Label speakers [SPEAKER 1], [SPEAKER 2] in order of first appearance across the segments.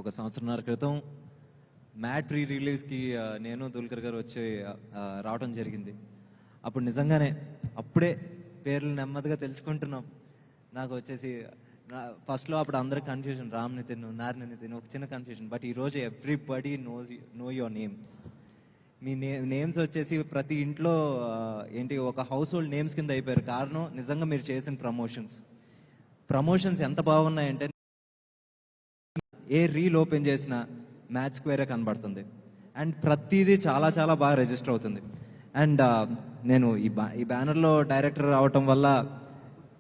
[SPEAKER 1] ఒక సంవత్సరాల క్రితం మ్యాట్ ప్రీ రిలీజ్కి నేను దుల్కర్ గారు వచ్చి రావడం జరిగింది. అప్పుడు నిజంగానే అప్పుడే పేర్లు నెమ్మదిగా తెలుసుకుంటున్నాం. నాకు వచ్చేసి ఫస్ట్లో అప్పుడు అందరూ కన్ఫ్యూజన్, రామ్ నితిన్, నారాయణ నితిన్, ఒక చిన్న కన్ఫ్యూజన్. బట్ ఈరోజు ఎవ్రీబడి నో యువర్ నేమ్స్. మీ నేమ్స్ వచ్చేసి ప్రతి ఇంట్లో ఏంటి ఒక హౌస్ హోల్డ్ నేమ్స్ కింద అయిపోయారు. కారణం నిజంగా మీరు చేసిన ప్రమోషన్స్ ఎంత బాగున్నాయంటే ఏ రీల్ ఓపెన్ చేసినా మ్యాచ్ స్క్వేరే కనబడుతుంది. అండ్ ప్రతిదీ చాలా చాలా బాగా రిజిస్టర్ అవుతుంది. అండ్ నేను ఈ బ్యానర్లో డైరెక్టర్ రావటం వల్ల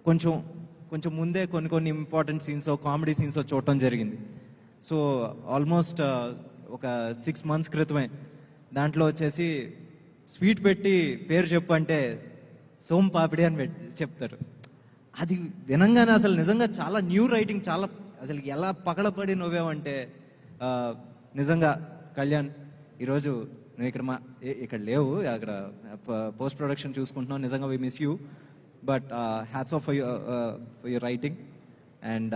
[SPEAKER 1] కొంచెం ముందే కొన్ని ఇంపార్టెంట్ సీన్స్, కామెడీ సీన్స్ చూడటం జరిగింది. సో ఆల్మోస్ట్ ఒక 6 months క్రితమే దాంట్లో వచ్చేసి స్వీట్ పెట్టి పేరు చెప్పు అంటే సోమ్ పాపిడి అని చెప్తారు. అది వినంగానే అసలు నిజంగా చాలా న్యూ రైటింగ్, చాలా అసలు ఎలా పగలపడి నవ్వామంటే నిజంగా కళ్యాణ్, ఈరోజు నువ్వు ఇక్కడ లేవు, అక్కడ పోస్ట్ ప్రొడక్షన్ చూసుకుంటున్నావు. నిజంగా we miss you, but hats off for your writing. And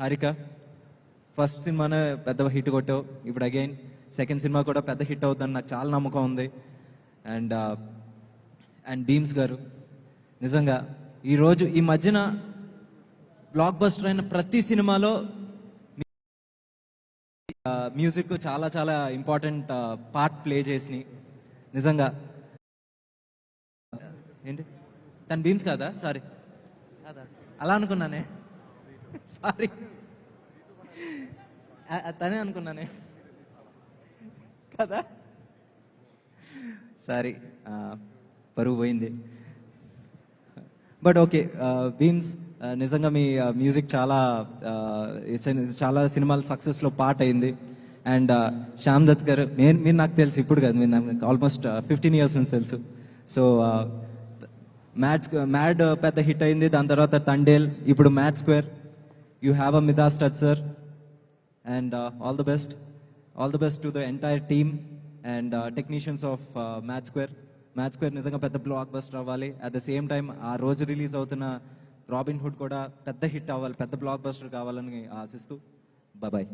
[SPEAKER 1] Harika, first సినిమానే పెద్ద హిట్ కొట్టావు, ఇప్పుడు అగైన్ సెకండ్ సినిమా కూడా పెద్ద హిట్ అవుతుందని నాకు చాలా నమ్మకం ఉంది. అండ్ భీమ్స్ గారు, నిజంగా ఈరోజు ఈ మధ్యన బ్లాక్ బస్టర్ అయిన ప్రతి సినిమాలో మ్యూజిక్ చాలా చాలా ఇంపార్టెంట్ పార్ట్ ప్లే చేసినాయి. నిజంగా ఏంటి తను భీమ్స్ కాదా? సారీ, కాదా, అలా అనుకున్నానే, సారీ, తనే అనుకున్నానే కదా, సారీ, పరువు పోయింది. బట్ ఓకే, భీమ్స్ నిజంగా మీ మ్యూజిక్ చాలా సినిమాల సక్సెస్లో పార్ట్ అయింది. అండ్ శ్యామ్ దత్ గారు, మీరు నాకు తెలుసు ఇప్పుడు కాదు, మీరు నాకు ఆల్మోస్ట్ 15 years నుంచి తెలుసు. సో మ్యాడ్ పెద్ద హిట్ అయింది, దాని తర్వాత తండేల్, ఇప్పుడు Mad Square. You have a Midas touch sir. And all the best to the entire team and technicians of Mad Square. నిజంగా పెద్ద బ్లాక్ బస్టర్ అవ్వాలి. అట్ ద సేమ్ టైం ఆ రోజు రిలీజ్ అవుతున్న రాబిన్ హుడ్ కూడా పెద్ద హిట్ అవ్వాలి, పెద్ద బ్లాక్ బస్టర్ కావాలని ఆశిస్తూ బాయ్.